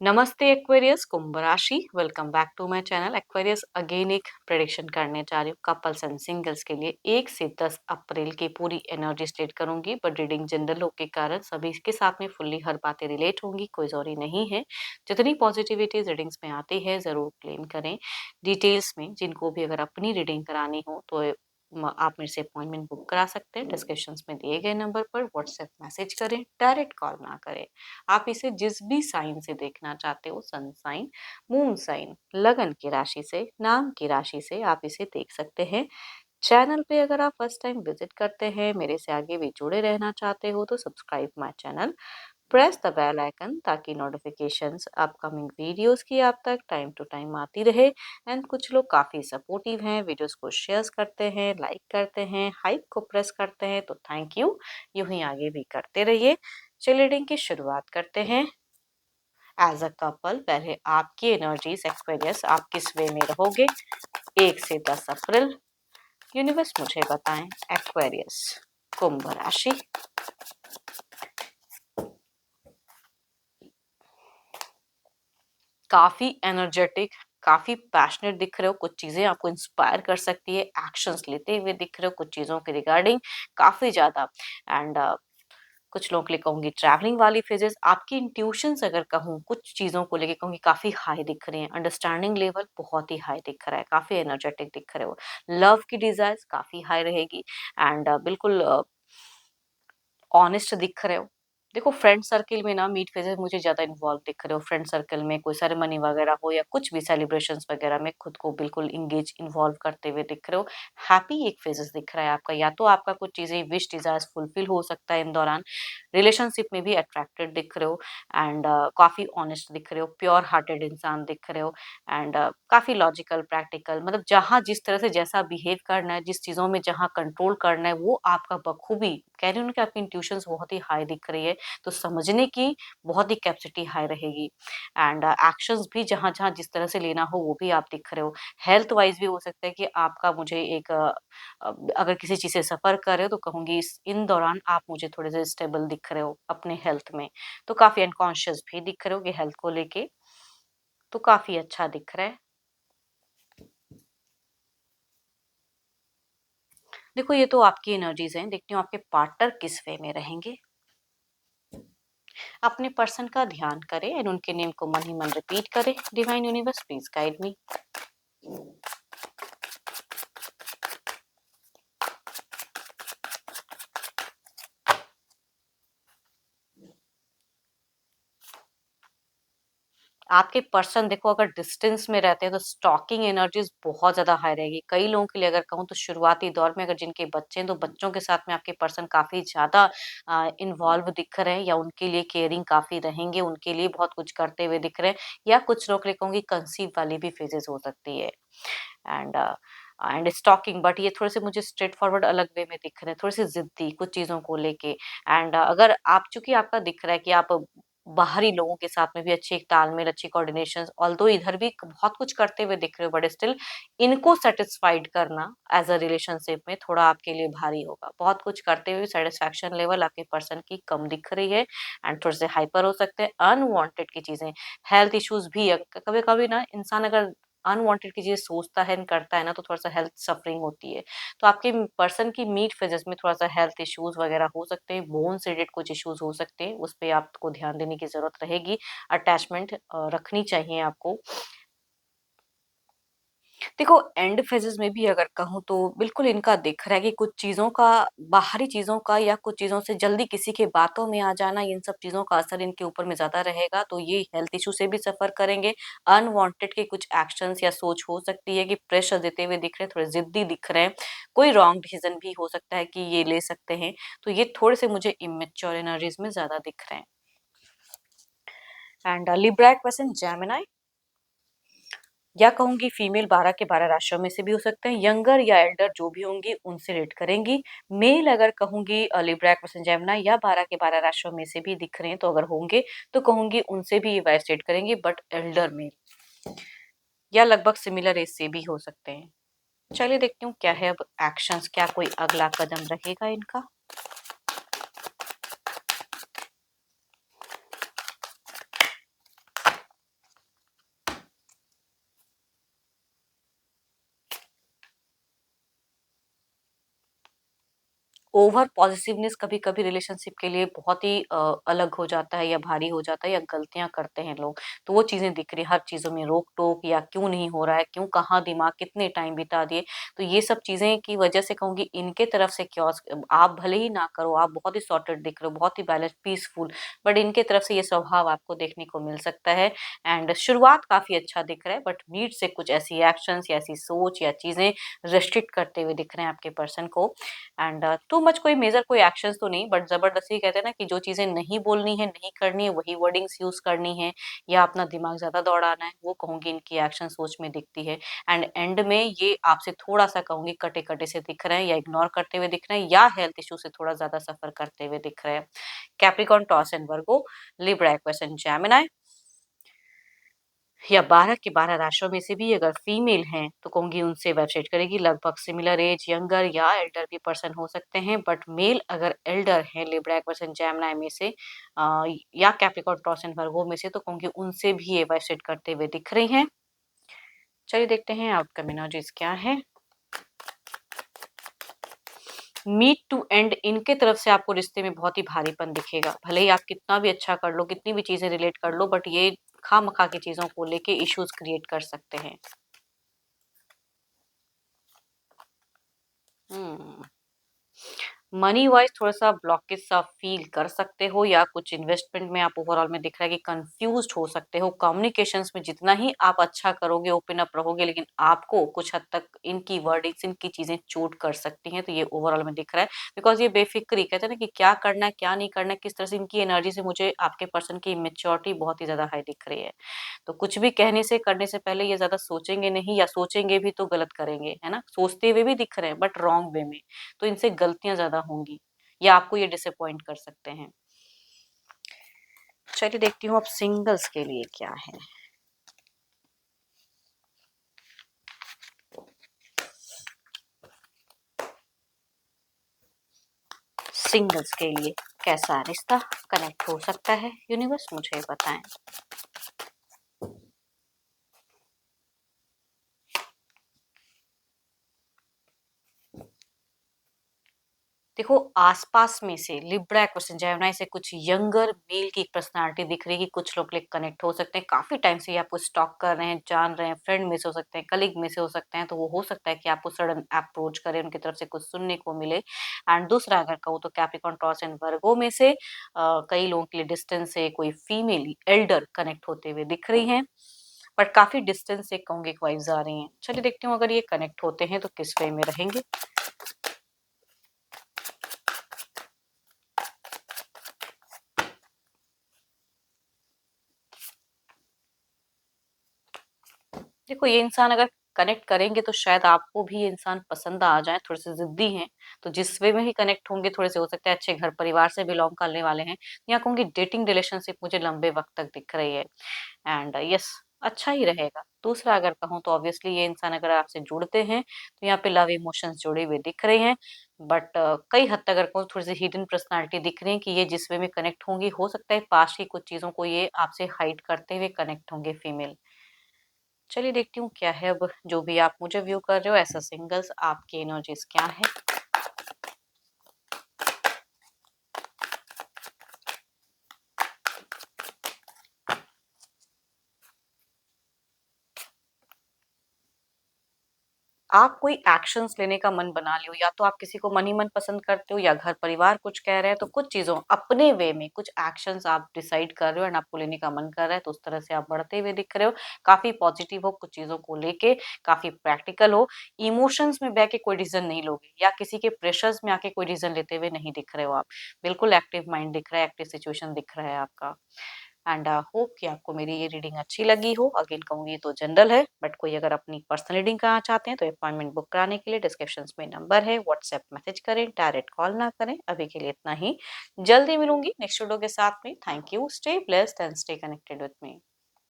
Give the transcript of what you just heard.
नमस्ते एक्वेरियस, कुंभ राशि। Welcome back to my channel Aquarius. Again एक प्रेडिक्शन करने जा रही हूँ कपल्स एंड सिंगल्स के लिए 1 से 10 अप्रैल की पूरी एनर्जी स्टेट करूंगी, बट रीडिंग जनरल हो के कारण सभी के साथ में फुल्ली हर बातें रिलेट होंगी, कोई जरूरी नहीं है। जितनी पॉजिटिविटी रीडिंग्स में आती है जरूर क्लेम करें। डिटेल्स में जिनको भी अगर अपनी रीडिंग करानी हो तो आप मेरे से अपॉइंटमेंट बुक करा सकते हैं। डिस्क्रिप्शंस में दिए गए नंबर पर व्हाट्सएप मैसेज करें, डायरेक्ट कॉल ना करें। आप इसे जिस भी साइन से देखना चाहते हो, सन साइन, मून साइन, लगन की राशि से, नाम की राशि से आप इसे देख सकते हैं। चैनल पे अगर आप फर्स्ट टाइम विजिट करते हैं, मेरे से आगे भी जुड़े रहना चाहते हो तो subscribe my channel, press the bell icon ताकि नोटिफिकेशंस अपकमिंग वीडियोस की आप तक टाइम टू टाइम आती रहे। एंड कुछ लोग काफ़ी सपोर्टिव हैं, वीडियोस को शेयर करते हैं, लाइक करते हैं, हाइप को प्रेस करते हैं, तो थैंक यू। यूं ही आगे भी करते रहिए। चलिए रीडिंग की शुरुआत करते हैं। एज अ कपल पहले आपकी एनर्जीज एक्वेरियस, आप किस वे में रहोगे 1 से 10 अप्रैल। यूनिवर्स मुझे बताएं एक्वेरियस कुंभ राशि। काफी एनर्जेटिक, काफी पैशनेट दिख रहे हो। कुछ चीजें आपको इंस्पायर कर सकती है, एक्शंस लेते हुए दिख रहे हो कुछ चीजों के रिगार्डिंग काफी ज्यादा। एंड कुछ लोगों के लिए कहूंगी ट्रैवलिंग वाली फेजेस। आपकी इंट्यूशंस अगर कहूँ कुछ चीजों को लेके कहूंगी काफी हाई दिख रही है। अंडरस्टैंडिंग लेवल बहुत ही हाई दिख रहा है, काफी एनर्जेटिक दिख रहे हो। लव की डिजायर्स काफी हाई रहेगी। एंड बिल्कुल ऑनेस्ट दिख रहे हो। देखो फ्रेंड सर्किल में ना मीट फेजेस मुझे ज्यादा इन्वॉल्व दिख रहे हो। फ्रेंड सर्कल में कोई सेरेमनी वगैरह हो या कुछ भी सेलिब्रेशंस वगैरह में खुद को बिल्कुल इंगेज इन्वॉल्व करते हुए दिख रहे हो। हैप्पी एक फेजेस दिख रहा है आपका, या तो आपका कुछ चीजें विश डिजायर्स फुलफिल हो सकता है इन दौरान। रिलेशनशिप में भी अट्रैक्टेड दिख रहे हो। एंड काफी ऑनेस्ट दिख रहे हो, प्योर हार्टेड इंसान दिख रहे हो। एंड काफी लॉजिकल प्रैक्टिकल, मतलब जहां जिस तरह से जैसा बिहेव करना है, जिस चीजों में जहां कंट्रोल करना है वो आपका बखूबी कह रही हूँ ना कि आपकी इंट्यूशंस बहुत ही हाई दिख रही है। तो समझने की बहुत ही कैपेसिटी हाई रहेगी। एंड एक्शंस भी जहां जहां जिस तरह से लेना हो वो भी आप दिख रहे हो। हेल्थ वाइज भी हो सकता है कि आपका मुझे एक अगर किसी चीज से सफर कर रहे हो तो कहूंगी इन दौरान आप मुझे थोड़े से स्टेबल दिख रहे हो अपने हेल्थ में। तो काफी अनकॉन्शियस भी दिख रहे हो कि हेल्थ को लेके, तो काफी अच्छा दिख रहा है। देखो ये तो आपकी एनर्जीज हैं, देखती हूँ आपके पार्टनर किस वे में रहेंगे। अपने पर्सन का ध्यान करें एंड उनके नेम को मन ही मन रिपीट करें। Divine universe please guide me. आपके पर्सन देखो अगर डिस्टेंस में रहते हैं तो स्टॉकिंग एनर्जीज बहुत ज्यादा हाई रहेगी। कई लोगों के लिए अगर कहूँ तो शुरुआती दौर में अगर जिनके बच्चे हैं तो बच्चों के साथ में आपके पर्सन काफी ज्यादा इन्वॉल्व दिख रहे हैं, या उनके लिए केयरिंग काफी रहेंगे, उनके लिए बहुत कुछ करते हुए दिख रहे हैं। या कुछ लोग के लिए कहूंगी कंसीव वाली भी फेजेस हो सकती है। एंड स्टॉकिंग, बट ये थोड़े से मुझे स्ट्रेट फॉरवर्ड अलग वे में दिख रहे हैं, थोड़े से जिद्दी कुछ चीजों को लेके। एंड अगर आप चूंकि आपका दिख रहा है कि आप बाहरी लोगों के साथ में भी अच्छी एक तालमेल, अच्छी कोऑर्डिनेशन, ऑल्दो इधर भी बहुत कुछ करते हुए दिख रहे हो, बट स्टिल इनको सेटिस्फाइड करना एज अ रिलेशनशिप में थोड़ा आपके लिए भारी होगा। बहुत कुछ करते हुए सेटिस्फैक्शन लेवल आपके पर्सन की कम दिख रही है। एंड थोड़े से हाइपर हो सकते हैं। अनवांटेड की चीजें, हेल्थ इश्यूज भी कभी कभी ना इंसान अगर अनवांटेड की चीजें सोचता है करता है ना तो थोड़ा सा हेल्थ सफरिंग होती है। तो आपके पर्सन की मीट फेजेस में थोड़ा सा हेल्थ इश्यूज वगैरह हो सकते हैं, बोन से रिलेटेड कुछ इश्यूज हो सकते हैं, उस पे आपको ध्यान देने की जरूरत रहेगी। अटैचमेंट रखनी चाहिए आपको। देखो एंड फेजेस में भी अगर कहूँ तो बिल्कुल इनका दिख रहा है कि कुछ चीजों का, बाहरी चीजों का या कुछ चीजों से जल्दी किसी के बातों में आ जाना, इन सब चीजों का असर इनके ऊपर में ज्यादा रहेगा, तो ये हेल्थ इशू से भी सफर करेंगे। अनवांटेड के कुछ एक्शंस या सोच हो सकती है कि प्रेशर देते हुए दिख रहे हैं, थोड़े जिद्दी दिख रहे हैं। कोई रॉन्ग डिसीजन भी हो सकता है कि ये ले सकते हैं। तो ये थोड़े से मुझे इमेच्योर एनर्जीज में ज्यादा दिख रहे हैं। एंड लिब्रा क्वेश्चन जेमिनी, या कहूंगी फीमेल 12 के 12 राशियों में से भी हो सकते हैं। यंगर या एल्डर जो भी होंगी उनसे रेट करेंगी। मेल अगर कहूंगी लिब्रा एक्वेरियस जेमिनी या 12 के 12 राशियों में से भी दिख रहे हैं तो अगर होंगे तो कहूंगी उनसे भी ये वाइस रेट करेंगे, बट एल्डर मेल या लगभग सिमिलर एज से भी हो सकते हैं। चलिए देखती हूँ क्या है अब एक्शंस, क्या कोई अगला कदम रहेगा इनका। ओवर पॉजिटिवनेस कभी-कभी रिलेशनशिप के लिए बहुत ही अलग हो जाता है या भारी हो जाता है या गलतियाँ करते हैं लोग। तो वो चीज़ें दिख रही हैं, हर चीज़ों में रोक-टोक या क्यों नहीं हो रहा है, क्यों कहाँ दिमाग कितने टाइम बिता दिए। तो ये सब चीज़ें की वजह से कहूँगी इनके तरफ से क्योस आप भले ही ना करो, आप बहुत ही सॉर्टेड दिख रहे हो, बहुत ही बैलेंस पीसफुल, बट इनके तरफ से ये स्वभाव आपको देखने को मिल सकता है। एंड शुरुआत काफ़ी अच्छा दिख रहा है, बट नीड से कुछ ऐसी एक्शंस या ऐसी सोच या चीज़ें रिस्ट्रिक्ट करते हुए दिख रहे हैं आपके पर्सन को। एंड टू मच कोई मेजर कोई एक्शंस तो नहीं, बट जबरदस्ती कहते हैं ना कि जो चीजें नहीं बोलनी है, नहीं करनी है, वही वर्डिंग्स यूज करनी है या अपना दिमाग ज्यादा दौड़ाना है, वो कहूंगी इनकी एक्शन सोच में दिखती है। एंड एंड में ये आपसे थोड़ा सा कहूंगी कटे कटे से दिख रहे हैं या इग्नोर करते हुए दिख रहे हैं या हेल्थ इशू से थोड़ा ज्यादा सफर करते हुए दिख रहे हैं। Capricorn, toss and Virgo, Libra, Aquarius and Gemini या 12 के 12 राशियों में से भी अगर फीमेल हैं तो कहूँगी उनसे वेबसाइट करेगी। लगभग सिमिलर एज, यंगर या एल्डर भी पर्सन हो सकते हैं, बट मेल अगर एल्डर हैं लिब्रा, एक्वेरियस एंड जेमिनी में से या कैप्रिकॉर्न, टॉरस एंड वर्गो में से, तो कहूँगी उनसे भी ये वेबसाइट करते हुए दिख रही हैं। चलिए देखते हैं आउटकम एनर्जीज क्या है। मीट टू एंड, इनके तरफ से आपको रिश्ते में बहुत ही भारीपन दिखेगा। भले ही आप कितना भी अच्छा कर लो, कितनी भी चीजें रिलेट कर लो, बट ये खामखा की चीजों को लेके इश्यूज क्रिएट कर सकते हैं। हम्म मनी वाइज थोड़ा-सा ब्लॉकेज सा फ़ील कर सकते हो या कुछ इन्वेस्टमेंट में आप ओवरऑल में दिख रहा है कि कन्फ्यूज़्ड हो सकते हो। कम्युनिकेशंस में जितना ही आप अच्छा करोगे, ओपन अप रहोगे, लेकिन आपको कुछ हद तक इनकी वर्डिंग्स, इनकी चीज़ें चोट कर सकती हैं। तो ये ओवरऑल में दिख रहा है, बिकॉज़ ये बेफ़िक्री कहते हैं ना कि क्या करना है, क्या नहीं करना है, किस तरह से इनकी एनर्जी से मुझे आपके पर्सन की मैच्योरिटी बहुत ही ज़्यादा हाई दिख रही है। तो कुछ भी कहने से, करने से पहले ये ज़्यादा सोचेंगे नहीं या सोचेंगे भी तो गलत करेंगे, है ना? सोचते हुए भी दिख रहे हैं बट रॉन्ग वे में। तो इनसे गलतियाँ ज़्यादा होंगी या आपको ये डिसअपॉइंट कर सकते हैं। चलिए देखती हूँ अब सिंगल्स के लिए क्या है। सिंगल्स के लिए कैसा रिश्ता कनेक्ट हो सकता है, यूनिवर्स मुझे बताएं। देखो आसपास में से लिब्रा, एक्वेरियस, जेमिनी से कुछ यंगर मेल की पर्सनालिटी दिख रही है कि कुछ लोग लिए कनेक्ट हो सकते हैं। काफी टाइम से ये आपको स्टॉक कर रहे हैं, जान रहे हैं, फ्रेंड में से हो सकते हैं, कलीग में से हो सकते हैं, तो वो हो सकता है कि आपको सडन अप्रोच करें, उनकी तरफ से कुछ सुनने को मिले। एंड दूसरा अगर कहूँ तो कैप्रिकॉर्न, टॉरस एंड वर्गो में से कई लोगों के लिए डिस्टेंस से कोई फीमेल एल्डर कनेक्ट होते हुए दिख रही है, बट काफी डिस्टेंस से कहूंगी वाइब्स आ रही हैं। चलिए देखती हूँ अगर ये कनेक्ट होते हैं तो किस वे में रहेंगे। देखो ये इंसान अगर कनेक्ट करेंगे तो शायद आपको भी ये इंसान पसंद आ जाए, थोड़े से जिद्दी हैं, तो जिस वे में ही कनेक्ट होंगे थोड़े से हो सकता है अच्छे घर परिवार से बिलोंग करने वाले हैं, या कहूँगी डेटिंग रिलेशनशिप मुझे लंबे वक्त तक दिख रही है। एंड यस, अच्छा ही रहेगा। दूसरा अगर कहूँ तो ऑब्वियसली ये इंसान अगर आपसे जुड़ते हैं तो यहाँ पे लव इमोशंस जुड़े हुए दिख रहे हैं, बट कई हद तक अगर कहूँ थोड़ी सी हिडन पर्सनालिटी दिख रही है कि ये जिस वे में कनेक्ट होंगी, हो सकता है पास्ट की कुछ चीजों को ये आपसे हाइड करते हुए कनेक्ट होंगे फीमेल। चलिए देखती हूँ क्या है अब जो भी आप मुझे व्यू कर रहे हो ऐसा सिंगल्स आपकी एनर्जीज क्या है। आप कोई एक्शंस लेने का मन बना लियो, या तो आप किसी को मन ही मन पसंद करते हो या घर परिवार कुछ कह रहे हैं, तो कुछ चीजों अपने वे में कुछ एक्शंस आप डिसाइड कर रहे हो एंड आपको लेने का मन कर रहा है, तो उस तरह से आप बढ़ते हुए दिख रहे हो। काफी पॉजिटिव हो कुछ चीजों को लेके, काफी प्रैक्टिकल हो, इमोशंस में बह के कोई डिसीजन नहीं लोगे या किसी के प्रेशर्स में आके कोई डिसीजन लेते हुए नहीं दिख रहे हो आप। बिल्कुल एक्टिव माइंड दिख रहा है, एक्टिव सिचुएशन दिख रहा है आपका। एंड होप कि आपको मेरी ये रीडिंग अच्छी लगी हो। अगेन कहूँगी तो जनरल है, बट कोई अगर अपनी पर्सनल रीडिंग कराना चाहते हैं तो अपॉइंटमेंट बुक कराने के लिए डिस्क्रिप्शन में नंबर है, व्हाट्सएप मैसेज करें, डायरेक्ट कॉल ना करें। अभी के लिए इतना ही, जल्दी मिलूंगी नेक्स्ट वीडियो के साथ में। Thank you, stay blessed and stay connected with me.